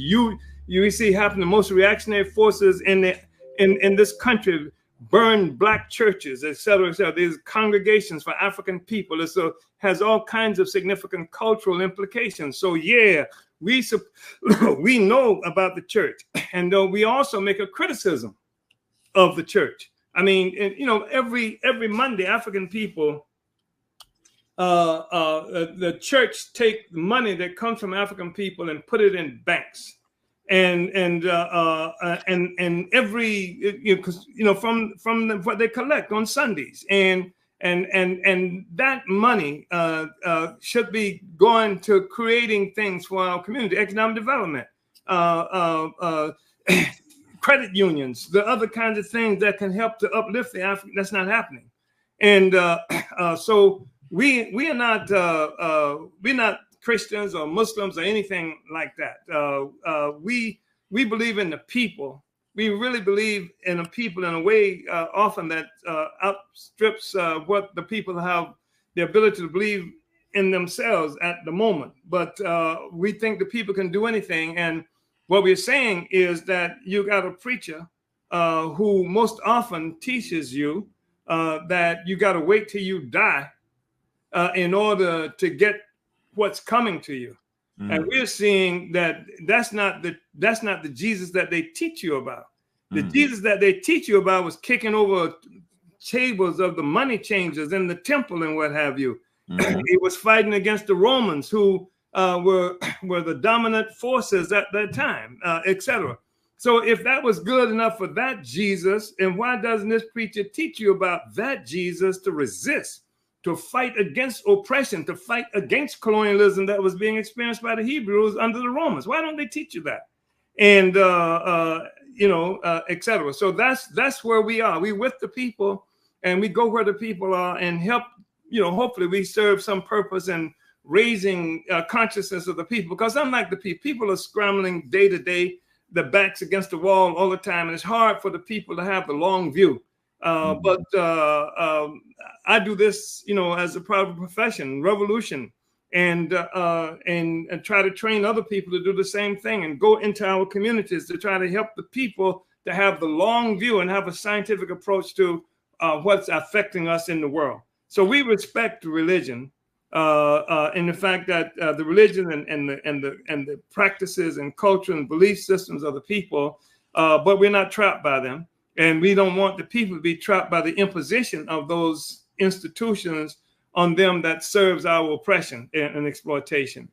you see happen. The most reactionary forces in this country burn Black churches, et cetera, et cetera. There's congregations for African people. It has all kinds of significant cultural implications. So we know about the church, and we also make a criticism of the church. I mean, every Monday, African people, the church take money that comes from African people and put it in banks. And every from what they collect on Sundays, and and that money should be going to creating things for our community, economic development, credit unions, the other kinds of things that can help to uplift the African. That's not happening, and so we are not we're not Christians or Muslims or anything like that. We believe in the people. We really believe in the people in a way often that outstrips what the people have the ability to believe in themselves at the moment. But we think the people can do anything. And what we're saying is that you got a preacher who most often teaches you that you got to wait till you die in order to get what's coming to you. And we're seeing that that's not the Jesus that they teach you about. The Jesus that they teach you about was kicking over tables of the money changers in the temple and what have you. He was fighting against the Romans, who were the dominant forces at that time, etc. So if that was good enough for that Jesus, and why doesn't this preacher teach you about that Jesus to resist, to fight against oppression, to fight against colonialism that was being experienced by the Hebrews under the Romans? Why don't they teach you that? And etc. So that's where we are. We with the people, and we go where the people are and help. Hopefully we serve some purpose in raising consciousness of the people. Because unlike the people are scrambling day to day, the backs against the wall all the time, and it's hard for the people to have the long view. But I do this, as a part of a profession, revolution, and try to train other people to do the same thing and go into our communities to try to help the people to have the long view and have a scientific approach to what's affecting us in the world. So we respect religion in the fact that the religion and the practices and culture and belief systems of the people, but we're not trapped by them. And we don't want the people to be trapped by the imposition of those institutions on them that serves our oppression and exploitation.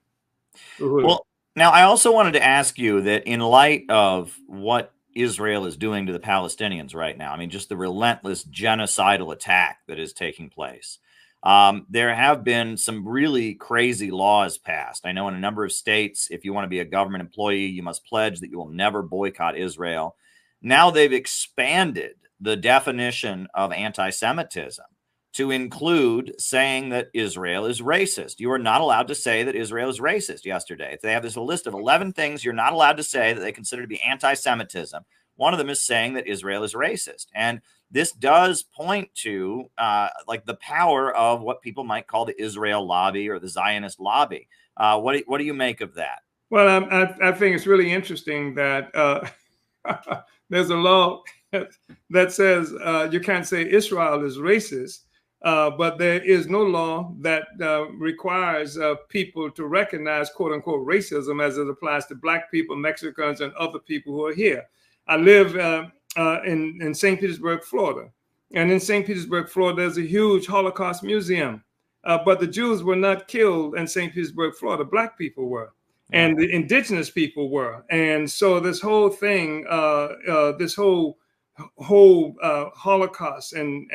Well, now I also wanted to ask you that in light of what Israel is doing to the Palestinians right now, I mean, just the relentless genocidal attack that is taking place, there have been some really crazy laws passed. I know in a number of states, if you want to be a government employee, you must pledge that you will never boycott Israel. Now they've expanded the definition of anti-Semitism to include saying that Israel is racist. You are not allowed to say that Israel is racist yesterday. They have this list of 11 things you're not allowed to say that they consider to be anti-Semitism. One of them is saying that Israel is racist. And this does point to like the power of what people might call the Israel lobby or the Zionist lobby. What do you make of that? Well, I think it's really interesting that there's a law that says you can't say Israel is racist, but there is no law that requires people to recognize "quote unquote" racism as it applies to Black people, Mexicans, and other people who are here. I live in St. Petersburg, Florida, and in St. Petersburg, Florida, there's a huge Holocaust museum, but the Jews were not killed in St. Petersburg, Florida. Black people were. And the indigenous people were. And so this whole thing, this whole Holocaust and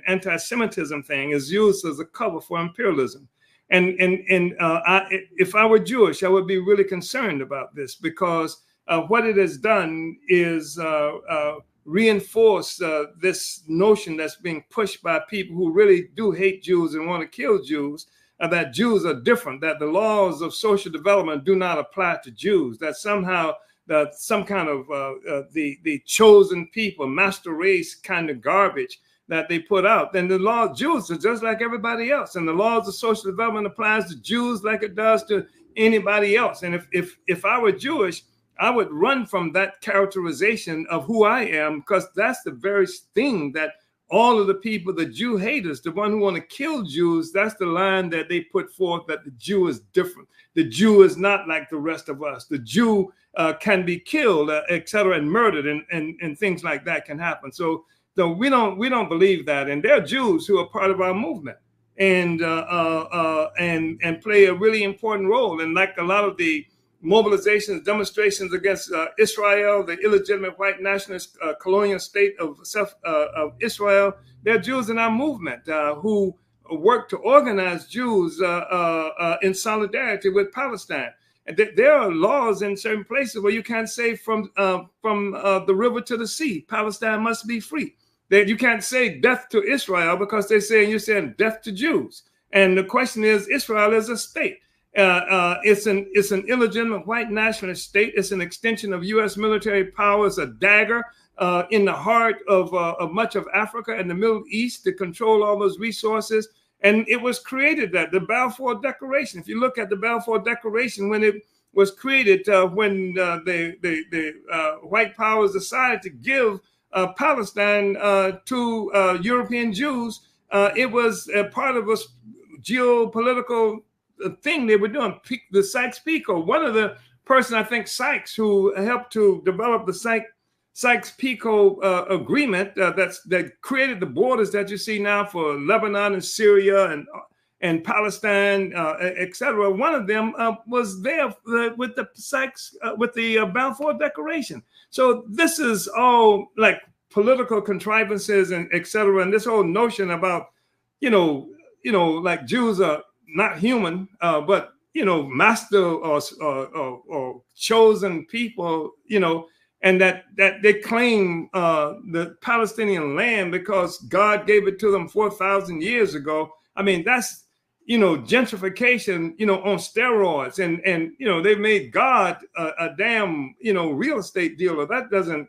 anti-Semitism thing is used as a cover for imperialism. And if I were Jewish, I would be really concerned about this, because what it has done is reinforce this notion that's being pushed by people who really do hate Jews and want to kill Jews, that Jews are different, that the laws of social development do not apply to Jews, that somehow that some kind of the chosen people, master race kind of garbage that they put out. Then the law of Jews are just like everybody else, and the laws of social development applies to Jews like it does to anybody else. And if I were Jewish, I would run from that characterization of who I am, because that's the very thing that all of the people, the Jew haters, the one who want to kill Jews, that's the line that they put forth, that the Jew is different. The Jew is not like the rest of us. The Jew can be killed, etc., and murdered, and things like that can happen. So we don't believe that. And there are Jews who are part of our movement and play a really important role. And like a lot of the mobilizations, demonstrations against Israel, the illegitimate white nationalist colonial state of Israel. There are Jews in our movement who work to organize Jews in solidarity with Palestine. And there are laws in certain places where you can't say from the river to the sea, Palestine must be free. That you can't say death to Israel because they're saying you're saying death to Jews. And the question is, Israel is a state. It's an illegitimate white nationalist state. It's an extension of U.S. military power. It's a dagger in the heart of much of Africa and the Middle East to control all those resources. And it was created that the Balfour Declaration. If you look at the Balfour Declaration, when it was created, when the white powers decided to give Palestine to European Jews, it was a part of a geopolitical thing they were doing. The Sykes-Picot, one of the person, I think Sykes, who helped to develop the Sykes-Picot agreement that created the borders that you see now for Lebanon and Syria and Palestine, etc. One of them was there with the Balfour Declaration. So this is all like political contrivances and etc. And this whole notion about like Jews are not human, but master or chosen people, and that they claim the Palestinian land because God gave it to them 4,000 years ago. I mean, that's gentrification, on steroids, and they've made God a damn real estate dealer. That doesn't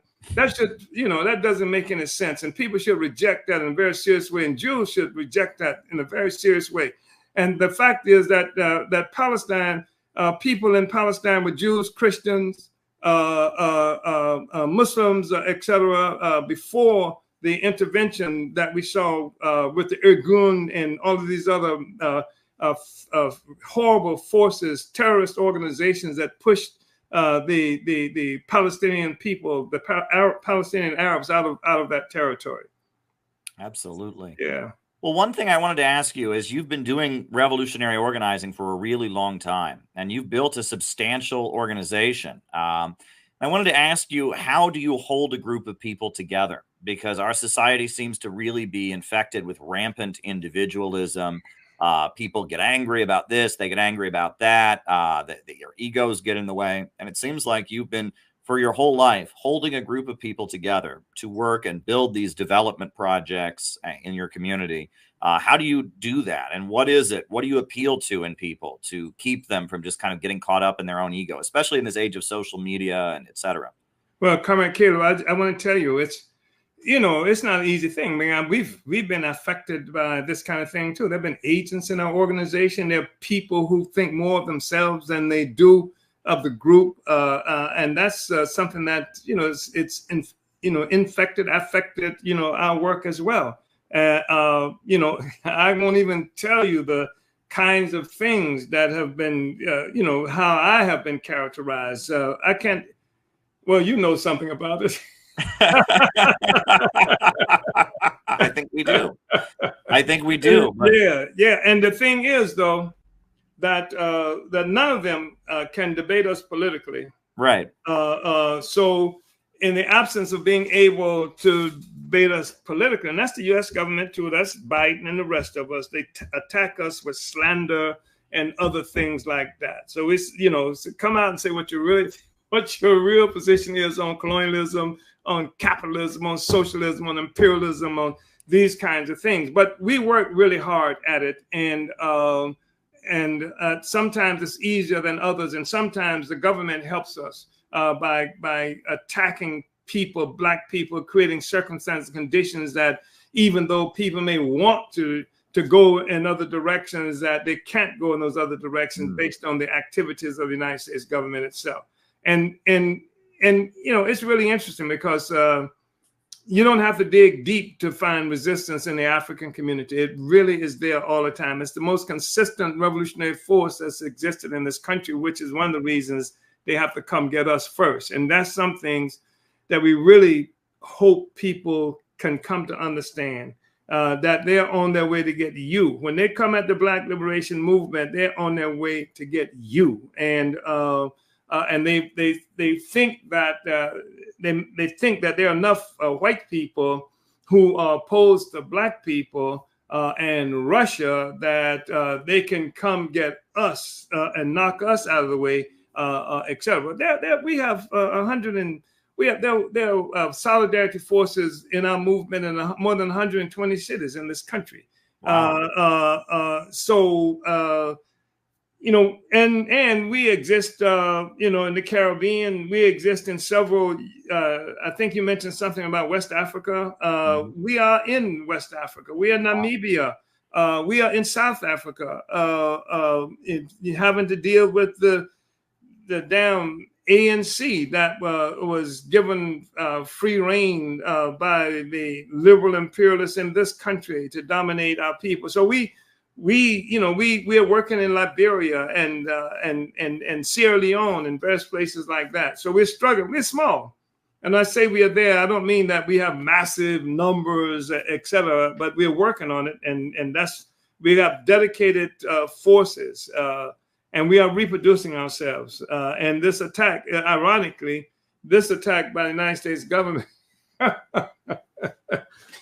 make any sense, and people should reject that in a very serious way, and Jews should reject that in a very serious way. And the fact is that that Palestine, people in Palestine were Jews, Christians, Muslims, etc. Before the intervention that we saw with the Irgun and all of these other horrible forces, terrorist organizations that pushed the Palestinian people, the Palestinian Arabs out of that territory. Absolutely. Yeah. Well, one thing I wanted to ask you is you've been doing revolutionary organizing for a really long time, and you've built a substantial organization. I wanted to ask you, how do you hold a group of people together? Because our society seems to really be infected with rampant individualism. People get angry about this, they get angry about that, your egos get in the way. And it seems like you've been, for your whole life, holding a group of people together to work and build these development projects in your community. How do you do that? And what is it? What do you appeal to in people to keep them from just kind of getting caught up in their own ego, especially in this age of social media and et cetera? Well, Comrade Caleb, I want to tell you, it's not an easy thing. I mean, we've been affected by this kind of thing too. There have been agents in our organization. There are people who think more of themselves than they do of the group, and that's something that it's infected, affected our work as well. I won't even tell you the kinds of things that have been how I have been characterized. I can't. Well, you know something about it. I think we do. But... Yeah. And the thing is, though, that none of them can debate us politically. Right. So in the absence of being able to debate us politically, and that's the U.S. government too, that's Biden and the rest of us, they attack us with slander and other things like that. So it's, so come out and say what your real position is on colonialism, on capitalism, on socialism, on imperialism, on these kinds of things. But we work really hard at it, and sometimes it's easier than others, and sometimes the government helps us by attacking people, Black people, creating circumstances, conditions that even though people may want to go in other directions, that they can't go in those other directions based on the activities of the United States government itself. And it's really interesting because you don't have to dig deep to find resistance in the African community. It really is there all the time. It's the most consistent revolutionary force that's existed in this country, which is one of the reasons they have to come get us first. And that's some things that we really hope people can come to understand, that they're on their way to get you. When they come at the Black Liberation Movement, they're on their way to get you. And and they think that they think that there are enough white people who are opposed to black people and Russia that they can come get us and knock us out of the way, etc. We have there are solidarity forces in our movement in more than 120 cities in this country. Wow. You know, and we exist, you know, in the Caribbean. We exist in several. I think you mentioned something about West Africa. We are in West Africa. We are Namibia. We are in South Africa. Having to deal with the damn ANC that was given free reign by the liberal imperialists in this country to dominate our people. So we are working in Liberia and Sierra Leone and various places like that. So we're struggling. We're small. And I say we are there. I don't mean that we have massive numbers, etc., but we're working on it. And we have dedicated forces. And we are reproducing ourselves. And this attack, ironically, this attack by the United States government,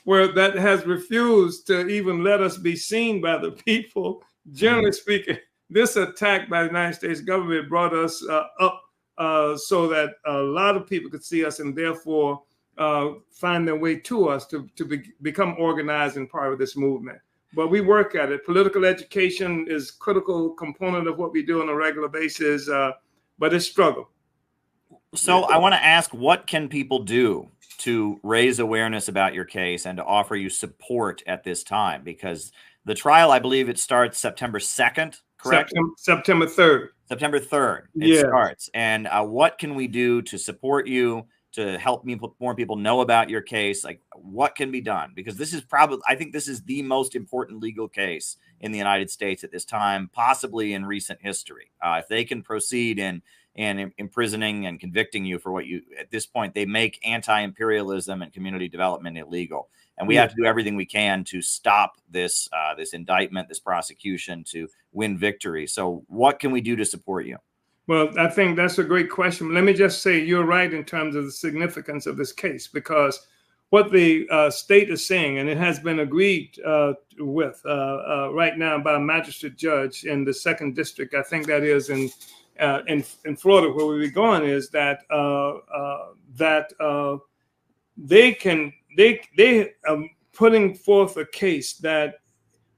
where that has refused to even let us be seen by the people, generally speaking, this attack by the United States government brought us up so that a lot of people could see us and therefore find their way to us to become organized and part of this movement. But we work at it. Political education is a critical component of what we do on a regular basis, but it's struggle. So I want to ask, what can people do to raise awareness about your case and to offer you support at this time? Because the trial, I believe it starts September 2nd, correct? September 3rd. September 3rd, it starts. And what can we do to support you, to help more people know about your case? Like, what can be done? Because this is I think this is the most important legal case in the United States at this time, possibly in recent history. If they can proceed in imprisoning and convicting you for what you, at this point, they make anti-imperialism and community development illegal. And we have to do everything we can to stop this indictment, this prosecution, to win victory. So what can we do to support you? Well, I think that's a great question. Let me just say you're right in terms of the significance of this case, because what the state is saying, and it has been agreed with right now by a magistrate judge in the 2nd District, I think that is in Florida, where we're going, is that they are putting forth a case that,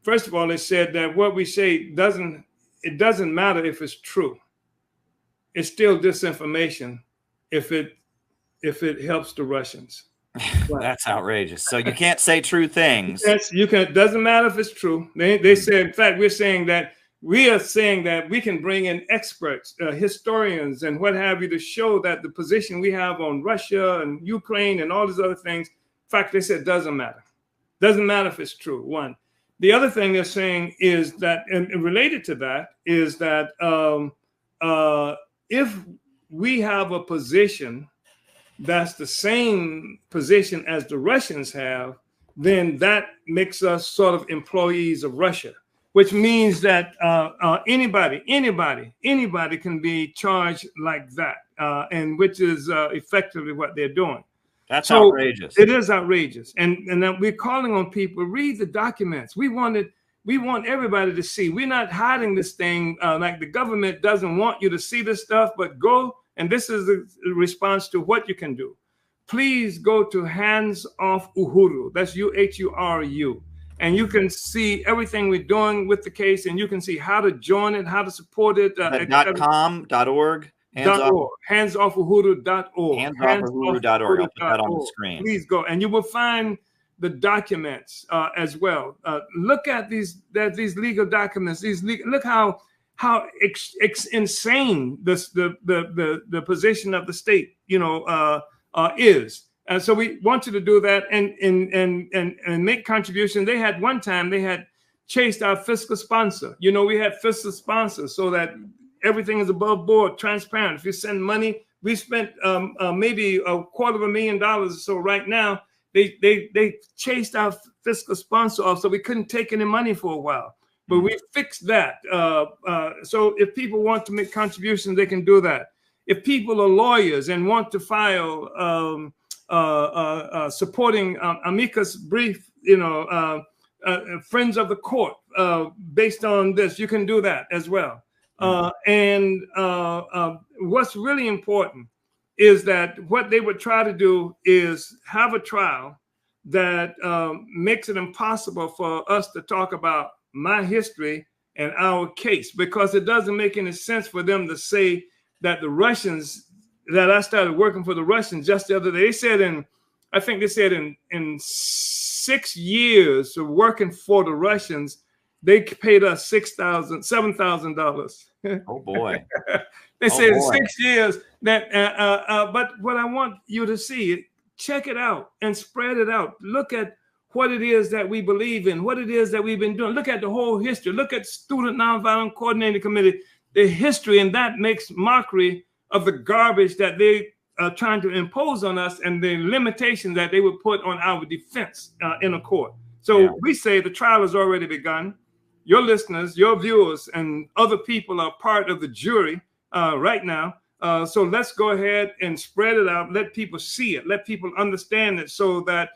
first of all, they said that what we say doesn't matter if it's true. It's still disinformation if it helps the Russians. That's outrageous. So you can't say true things. Yes, you can. It doesn't matter if it's true. They say, in fact, we are saying that we can bring in experts, historians, and what have you, to show that the position we have on Russia and Ukraine and all these other things, in fact, they said doesn't matter. Doesn't matter if it's true. One. The other thing they're saying is that, and related to that, is that if we have a position that's the same position as the Russians have, then that makes us sort of employees of Russia, which means that anybody can be charged like that, and which is effectively what they're doing. That's outrageous. It is outrageous, and we're calling on people, read the documents. We want everybody to see. We're not hiding this thing like the government doesn't want you to see this stuff, but go, and this is the response to what you can do. Please go to Hands Off Uhuru. That's UHURU. And you can see everything we're doing with the case, and you can see how to join it, how to support it. .com, .org? Handsoffuhuru.org. Handsoffuhuru.org. I'll put that on the screen. Please go, and you will find the documents as well. Look at these legal documents. Look how insane the position of the state, is. And so we want you to do that and make contributions. They had one time they had chased our fiscal sponsor. We had fiscal sponsors so that everything is above board, transparent. If you send money, we spent maybe $250,000 or so right now. They chased our fiscal sponsor off, so we couldn't take any money for a while. But we fixed that. So if people want to make contributions, they can do that. if people are lawyers and want to file supporting amicus brief, friends of the court based on this, you can do that as well. And what's really important is that what they would try to do is have a trial that makes it impossible for us to talk about my history and our case, because it doesn't make any sense for them to say that the Russians, that I started working for the Russians just the other day. They said I think they said in 6 years of working for the Russians, they paid us $7,000. Oh boy. They said in 6 years that, but what I want you to see, check it out and spread it out. Look at what it is that we believe in, what it is that we've been doing. Look at the whole history. Look at Student Nonviolent Coordinating Committee, the history, and that makes mockery of the garbage that they are trying to impose on us and the limitations that they would put on our defense in a court. So we say the trial has already begun. Your listeners, your viewers, and other people are part of the jury right now. So let's go ahead and spread it out. Let people see it. Let people understand it, so that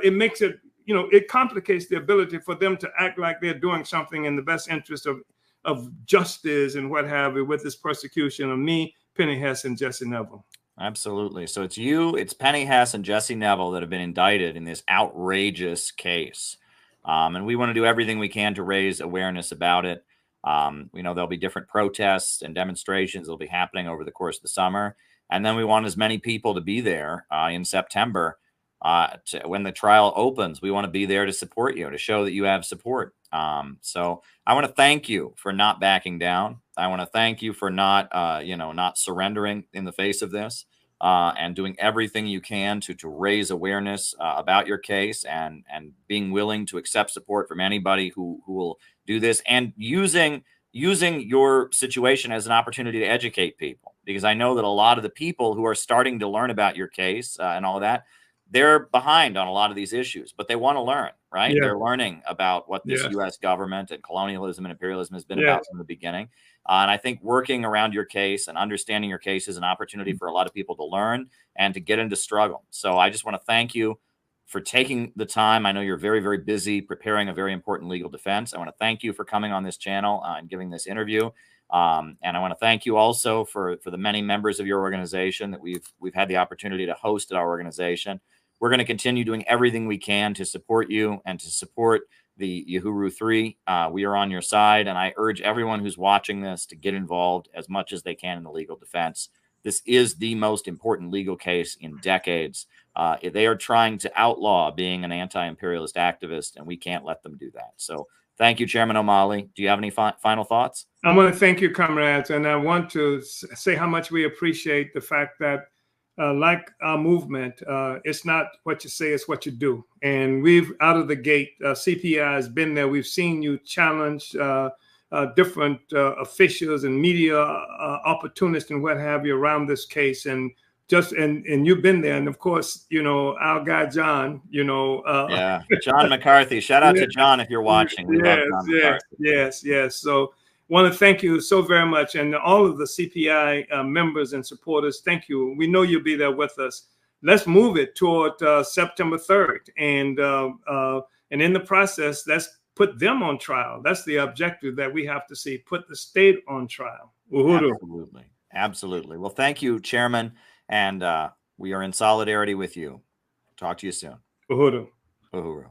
it makes it, it complicates the ability for them to act like they're doing something in the best interest of justice and what have you, with this persecution of me, Penny Hess, and Jesse Neville. Absolutely. So it's Penny Hess and Jesse Neville that have been indicted in this outrageous case. And we want to do everything we can to raise awareness about it. We know there'll be different protests and demonstrations that'll be happening over the course of the summer. And then we want as many people to be there in September when the trial opens. We want to be there to support you, to show that you have support. So I want to thank you for not backing down. I want to thank you for not surrendering in the face of this, and doing everything you can to raise awareness about your case, and being willing to accept support from anybody who will do this, and using your situation as an opportunity to educate people, because I know that a lot of the people who are starting to learn about your case and all of that, they're behind on a lot of these issues, but they want to learn, right? They're learning about what this U.S. government and colonialism and imperialism has been about from the beginning. And I think working around your case and understanding your case is an opportunity for a lot of people to learn and to get into struggle. So I just want to thank you for taking the time. I know you're very, very busy preparing a very important legal defense. I want to thank you for coming on this channel and giving this interview. And I want to thank you also for the many members of your organization that we've had the opportunity to host at our organization. We're going to continue doing everything we can to support you and to support the Uhuru 3. We are on your side, and I urge everyone who's watching this to get involved as much as they can in the legal defense. This is the most important legal case in decades. They are trying to outlaw being an anti-imperialist activist, and we can't let them do that. So thank you, Chairman Omali. Do you have any final thoughts? I want to thank you, comrades, and I want to say how much we appreciate the fact that like our movement, it's not what you say, it's what you do. And we've, out of the gate, CPI has been there. We've seen you challenge different officials and media opportunists and what have you around this case. And you've been there. And of course, our guy, John, John McCarthy. Shout out to John if you're watching. We love John McCarthy. Yes. So want to thank you so very much, and all of the CPI members and supporters. Thank you. We know you'll be there with us. Let's move it toward September 3rd, and in the process, let's put them on trial. That's the objective that we have to see. Put the state on trial. Uhuru. Absolutely. Well, thank you, Chairman, and we are in solidarity with you. Talk to you soon. Uhuru. Uhuru.